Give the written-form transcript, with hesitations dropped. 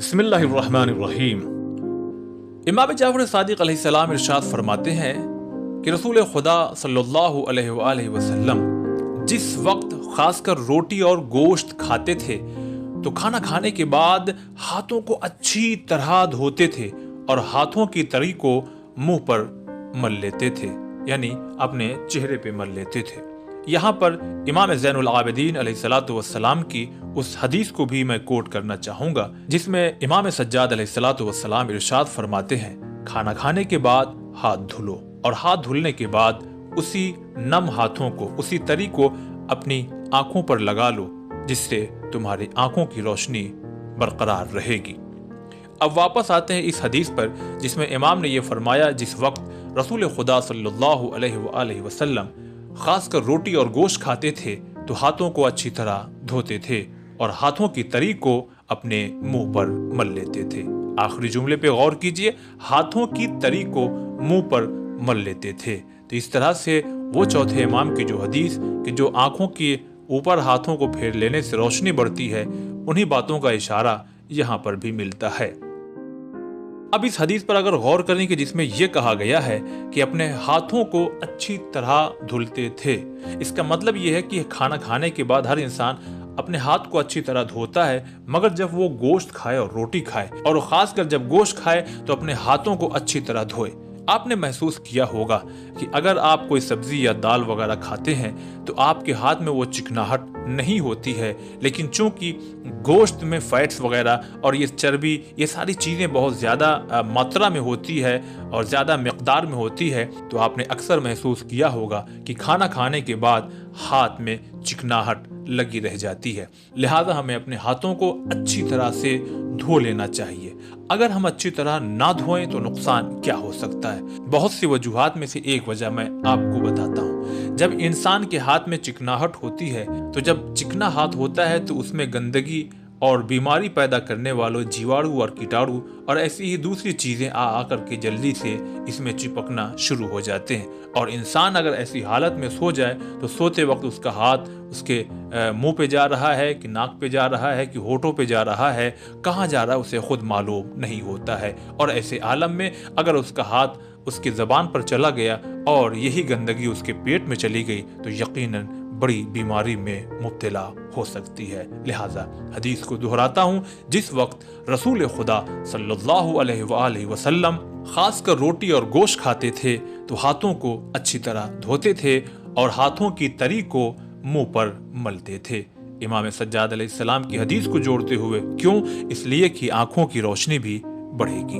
बिस्मिल्लाहिर्रहमानिर्रहीम। इमाम जाफर सादिक अलैहिस्सलाम इरशाद फरमाते हैं कि रसूल खुदा सल्लल्लाहु अलैहि वसल्लम जिस वक्त खासकर रोटी और गोश्त खाते थे तो खाना खाने के बाद हाथों को अच्छी तरह धोते थे और हाथों की तरी को मुंह पर मल लेते थे, यानी अपने चेहरे पे मल लेते थे। यहाँ पर इमाम ज़ैनुल आबिदीन अलैहिस्सलातु वस्सलाम की उस हदीस को भी मैं कोट करना चाहूँगा जिसमें इमाम सज्जाद अलैहिस्सलातु वस्सलाम इरशाद फरमाते हैं, खाना खाने के बाद हाथ धुलो और हाथ धुलने के बाद उसी नम हाथों को, उसी तरी को अपनी आंखों पर लगा लो जिससे तुम्हारी आंखों की रोशनी बरकरार रहेगी। अब वापस आते हैं इस हदीस पर जिसमें इमाम ने यह फरमाया, जिस वक्त रसूल खुदा सल्लल्लाहु अलैहि वसल्लम खासकर रोटी और गोश्त खाते थे तो हाथों को अच्छी तरह धोते थे और हाथों की तरी को अपने मुंह पर मल लेते थे। आखिरी जुमले पे गौर कीजिए, हाथों की तरी को मुंह पर मल लेते थे। तो इस तरह से वो चौथे इमाम की जो हदीस कि जो आंखों के ऊपर हाथों को फेर लेने से रोशनी बढ़ती है, उन्हीं बातों का इशारा यहाँ पर भी मिलता है। अब इस हदीस पर अगर गौर करें कि जिसमें यह कहा गया है कि अपने हाथों को अच्छी तरह धुलते थे, इसका मतलब यह है कि खाना खाने के बाद हर इंसान अपने हाथ को अच्छी तरह धोता है, मगर जब वो गोश्त खाए और रोटी खाए और खासकर जब गोश्त खाए तो अपने हाथों को अच्छी तरह धोए। आपने महसूस किया होगा कि अगर आप कोई सब्जी या दाल वगैरह खाते हैं तो आपके हाथ में वो चिकनाहट नहीं होती है, लेकिन चूंकि गोश्त में फैट्स वगैरह और ये चर्बी, ये सारी चीज़ें बहुत ज़्यादा मात्रा में होती है और ज़्यादा मिक़दार में होती है, तो आपने अक्सर महसूस किया होगा कि खाना खाने के बाद हाथ में चिकनाहट लगी रह जाती है। लिहाजा हमें अपने हाथों को अच्छी तरह से धो लेना चाहिए। अगर हम अच्छी तरह ना धोएं तो नुकसान क्या हो सकता है? बहुत सी वजूहात में से एक वजह मैं आपको बताता हूँ। जब इंसान के हाथ में चिकनाहट होती है तो जब चिकना हाथ होता है तो उसमें गंदगी और बीमारी पैदा करने वालों जीवाणु और कीटाणु और ऐसी ही दूसरी चीजें आ करके जल्दी से इसमें चिपकना शुरू हो जाते हैं। और इंसान अगर ऐसी हालत में सो जाए तो सोते वक्त उसका हाथ उसके मुंह पे जा रहा है कि नाक पे जा रहा है कि होठों पे जा रहा है, कहाँ जा रहा है उसे खुद मालूम नहीं होता है। और ऐसे आलम में अगर उसका हाथ उसकी ज़बान पर चला गया और यही गंदगी उसके पेट में चली गई तो यकीनन बड़ी बीमारी में मुब्तला हो सकती है। लिहाजा हदीस को दोहराता हूँ, जिस वक्त रसूल खुदा सल्लल्लाहु अलैहि वसल्लम खासकर रोटी और गोश्त खाते थे तो हाथों को अच्छी तरह धोते थे और हाथों की तरी को मुंह पर मलते थे। इमाम सज्जाद अलैहिस्सलाम की हदीस को जोड़ते हुए, क्यों? इसलिए कि आंखों की रोशनी भी बढ़ेगी।